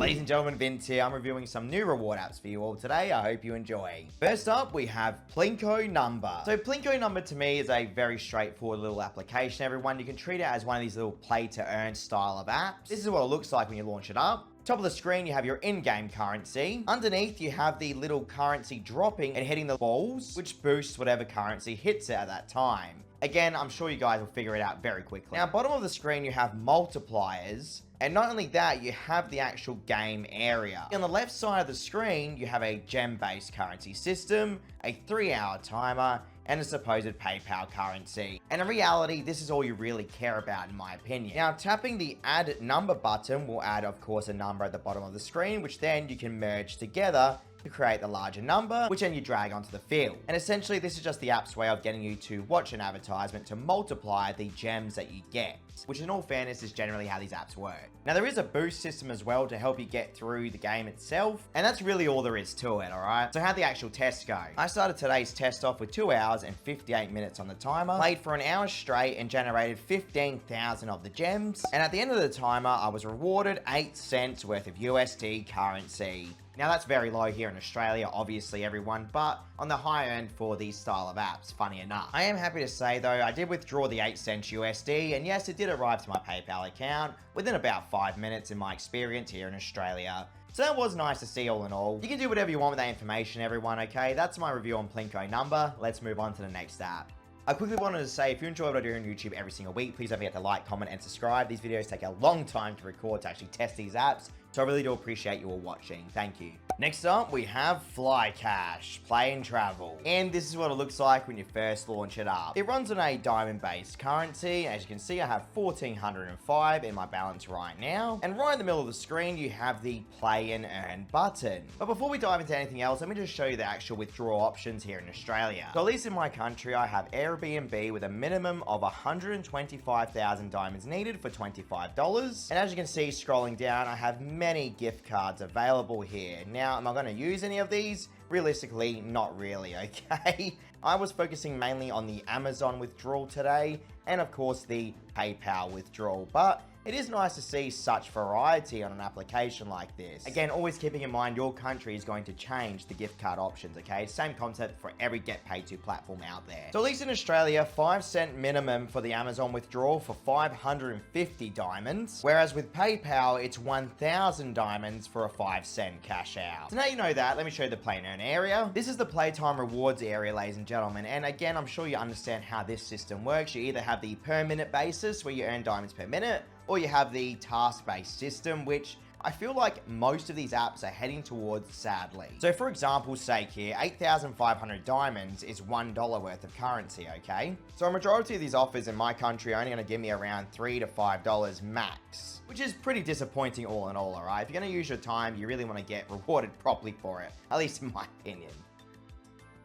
Ladies and gentlemen, Vince here. I'm reviewing some new reward apps for you all today. I hope you enjoy. First up, we have Plinko Number. So Plinko Number to me is a very straightforward little application, everyone. You can treat it as one of these little play to earn style of apps. This is what it looks like when you launch it up. Top of the screen, you have your in-game currency. Underneath, you have the little currency dropping and hitting the balls, which boosts whatever currency hits it at that time. Again, I'm sure you guys will figure it out very quickly. Now, bottom of the screen, you have multipliers. And not only that, you have the actual game area. On the left side of the screen, you have a gem-based currency system, a 3-hour timer, and a supposed PayPal currency. And in reality, this is all you really care about in my opinion. Now, tapping the add number button will add, of course, a number at the bottom of the screen, which then you can merge together to create the larger number, which then you drag onto the field. And essentially, this is just the app's way of getting you to watch an advertisement to multiply the gems that you get, which in all fairness is generally how these apps work. Now, there is a boost system as well to help you get through the game itself, and that's really all there is to it, alright? So how'd the actual test go? I started today's test off with 2 hours and 58 minutes on the timer, played for an hour straight and generated 15,000 of the gems, and at the end of the timer, I was rewarded 8 cents worth of USD currency. Now that's very low here in Australia, obviously everyone, but on the high end for these style of apps, funny enough. I am happy to say though, I did withdraw the 8 cents USD, and yes, it did arrive to my PayPal account within about 5 minutes in my experience here in Australia. So that was nice to see all in all. You can do whatever you want with that information, everyone, okay? That's my review on Plinko Number. Let's move on to the next app. I quickly wanted to say, if you enjoy what I do on YouTube every single week, please don't forget to like, comment, and subscribe. These videos take a long time to record to actually test these apps, so I really do appreciate you all watching. Thank you. Next up, we have Flycash, Play and Travel. And this is what it looks like when you first launch it up. It runs on a diamond-based currency. As you can see, I have 1,405 in my balance right now. And right in the middle of the screen, you have the Play and Earn button. But before we dive into anything else, let me just show you the actual withdrawal options here in Australia. So at least in my country, I have Airbnb with a minimum of 125,000 diamonds needed for $25. And as you can see, scrolling down, I have many gift cards available here. Now, am I going to use any of these? Realistically, not really, okay? I was focusing mainly on the Amazon withdrawal today, and of course the PayPal withdrawal, but it is nice to see such variety on an application like this. Again, always keeping in mind your country is going to change the gift card options, okay? Same concept for every get paid to platform out there. So at least in Australia, 5 cent minimum for the Amazon withdrawal for 550 diamonds, whereas with PayPal, it's 1,000 diamonds for a 5 cent cash out. So now you know that, let me show you the Play and Earn area. This is the Playtime rewards area, ladies and gentlemen, and again, I'm sure you understand how this system works. You either have the per minute basis where you earn diamonds per minute, or you have the task-based system, which I feel like most of these apps are heading towards, sadly. So for example's sake here, 8,500 diamonds is $1 worth of currency, okay? So a majority of these offers in my country are only going to give me around $3 to $5 max, which is pretty disappointing all in all, alright? If you're going to use your time, you really want to get rewarded properly for it, at least in my opinion.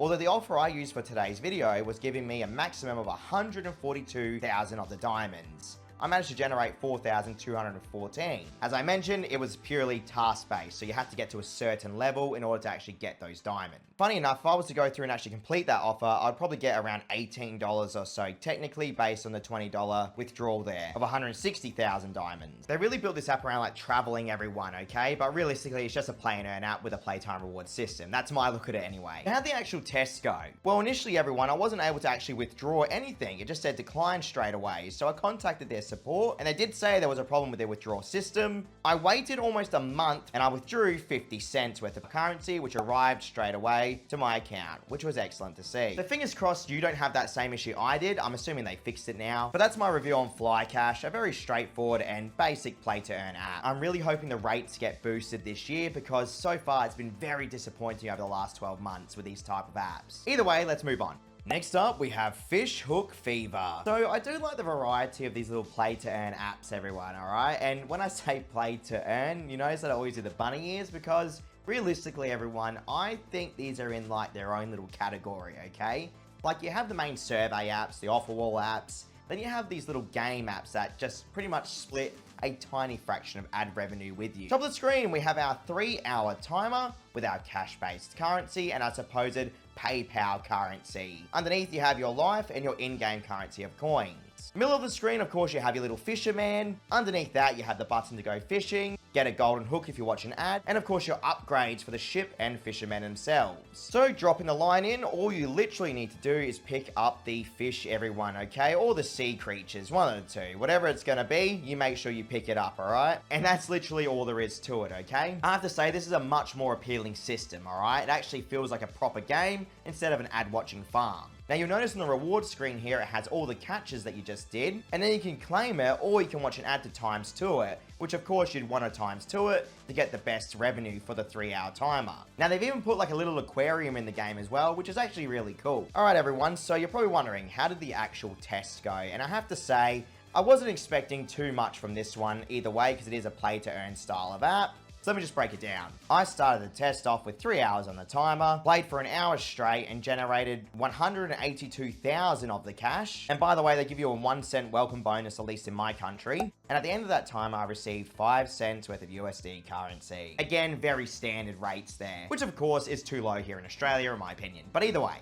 Although the offer I used for today's video was giving me a maximum of 142,000 of the diamonds, I managed to generate 4,214. As I mentioned, it was purely task-based, so you had to get to a certain level in order to actually get those diamonds. Funny enough, if I was to go through and actually complete that offer, I'd probably get around $18 or so, technically based on the $20 withdrawal there of 160,000 diamonds. They really built this app around like traveling everyone, okay? But realistically, it's just a play and earn app with a playtime reward system. That's my look at it anyway. How'd the actual tests go? Well, initially everyone, I wasn't able to actually withdraw anything. It just said decline straight away. So I contacted their support, and they did say there was a problem with their withdrawal system. I waited almost a month, and I withdrew 50 cents worth of currency, which arrived straight away to my account, which was excellent to see. So fingers crossed you don't have that same issue I did. I'm assuming they fixed it now. But that's my review on Flycash, a very straightforward and basic play to earn app. I'm really hoping the rates get boosted this year because so far it's been very disappointing over the last 12 months with these type of apps. Either way, let's move on. Next up, we have Fishhook Fever. So I do like the variety of these little play to earn apps, everyone, all right? And when I say play to earn, you notice that I always do the bunny ears because realistically, everyone, I think these are in like their own little category, okay? Like you have the main survey apps, the offer wall apps, then you have these little game apps that just pretty much split a tiny fraction of ad revenue with you. Top of the screen, we have our 3-hour timer with our cash-based currency and our supposed PayPal currency. Underneath, you have your life and your in-game currency of coins. gems. Middle of the screen, of course, you have your little fisherman. Underneath that, you have the button to go fishing, get a golden hook if you watch an ad, and of course your upgrades for the ship and fishermen themselves. So dropping the line in, all you literally need to do is pick up the fish, everyone, okay? Or the sea creatures, one of the two. Whatever it's gonna be, you make sure you pick it up, alright? And that's literally all there is to it, okay? I have to say, this is a much more appealing system, alright? It actually feels like a proper game instead of an ad-watching farm. Now you'll notice on the reward screen here, it has all the catches that you just did, and then you can claim it, or you can watch an ad to times to it, which of course you'd want to times to it to get the best revenue for the 3-hour timer. Now they've even put like a little aquarium in the game as well, which is actually really cool. Alright everyone, so you're probably wondering, how did the actual test go? And I have to say, I wasn't expecting too much from this one either way, because it is a play to earn style of app. So let me just break it down. I started the test off with 3 hours on the timer, played for an hour straight, and generated 182,000 of the cash. And by the way, they give you a 1 cent welcome bonus, at least in my country. And at the end of that time, I received 5 cents worth of USD currency. Again, very standard rates there, which of course is too low here in Australia, in my opinion. But either way,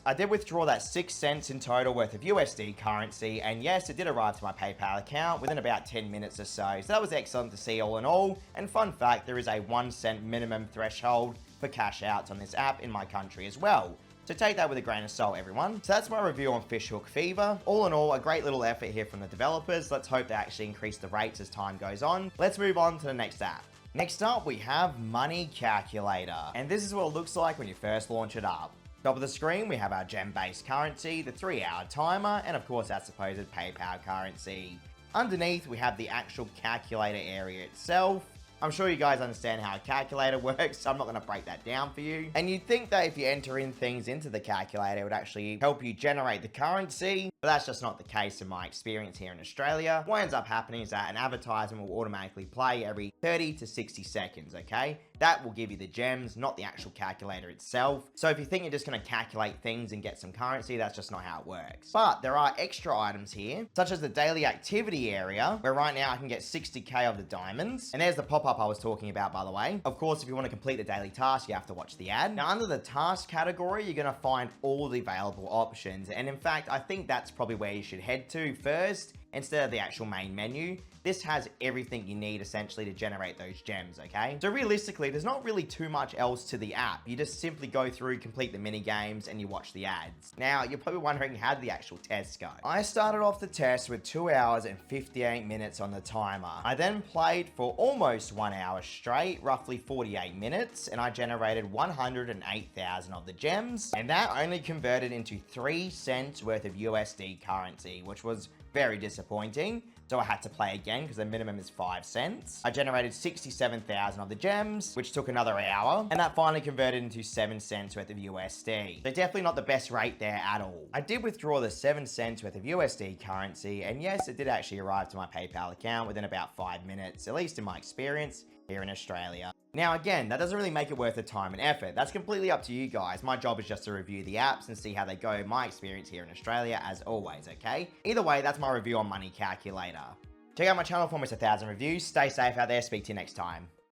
I did withdraw that 6 cents in total worth of USD currency, and yes, it did arrive to my PayPal account within about 10 minutes or so that was excellent to see all in all. And fun fact, there is a 1 cent minimum threshold for cash outs on this app in my country as well. So take that with a grain of salt, everyone. So that's my review on Fishhook Fever. All in all, a great little effort here from the developers. Let's hope they actually increase the rates as time goes on. Let's move on to the next app. Next up, we have Money Calculator, and this is what it looks like when you first launch it up. Top of the screen, we have our gem-based currency, the 3-hour timer, and of course our supposed PayPal currency. Underneath, we have the actual calculator area itself. I'm sure you guys understand how a calculator works, so I'm not going to break that down for you. And you'd think that if you enter in things into the calculator, it would actually help you generate the currency, but that's just not the case in my experience here in Australia. What ends up happening is that an advertisement will automatically play every 30 to 60 seconds, okay? That will give you the gems, not the actual calculator itself. So if you think you're just going to calculate things and get some currency, that's just not how it works. But there are extra items here, such as the daily activity area, where right now I can get 60k of the diamonds. And there's the pop-up I was talking about, by the way. Of course, if you want to complete the daily task, you have to watch the ad. Now, under the task category, you're going to find all the available options. And in fact, I think that's probably where you should head to first, instead of the actual main menu. This has everything you need essentially to generate those gems, okay? So realistically, there's not really too much else to the app. You just simply go through, complete the mini games, and you watch the ads. Now, you're probably wondering, how did the actual test go? I started off the test with 2 hours and 58 minutes on the timer. I then played for almost 1 hour straight, roughly 48 minutes, and I generated 108,000 of the gems, and that only converted into 3 cents worth of USD currency, which was very disappointing. So I had to play again because the minimum is 5 cents. I generated 67,000 of the gems, which took another hour, and that finally converted into 7 cents worth of USD. So definitely not the best rate there at all. I did withdraw the 7 cents worth of USD currency, and yes, it did actually arrive to my PayPal account within about 5 minutes, at least in my experience here in Australia. Now again, that doesn't really make it worth the time and effort. That's completely up to you guys. My job is just to review the apps and see how they go, my experience here in Australia as always, okay? Either way, that's my review on Money Calculator. Check out my channel for almost 1,000 reviews. Stay safe out there. Speak to you next time.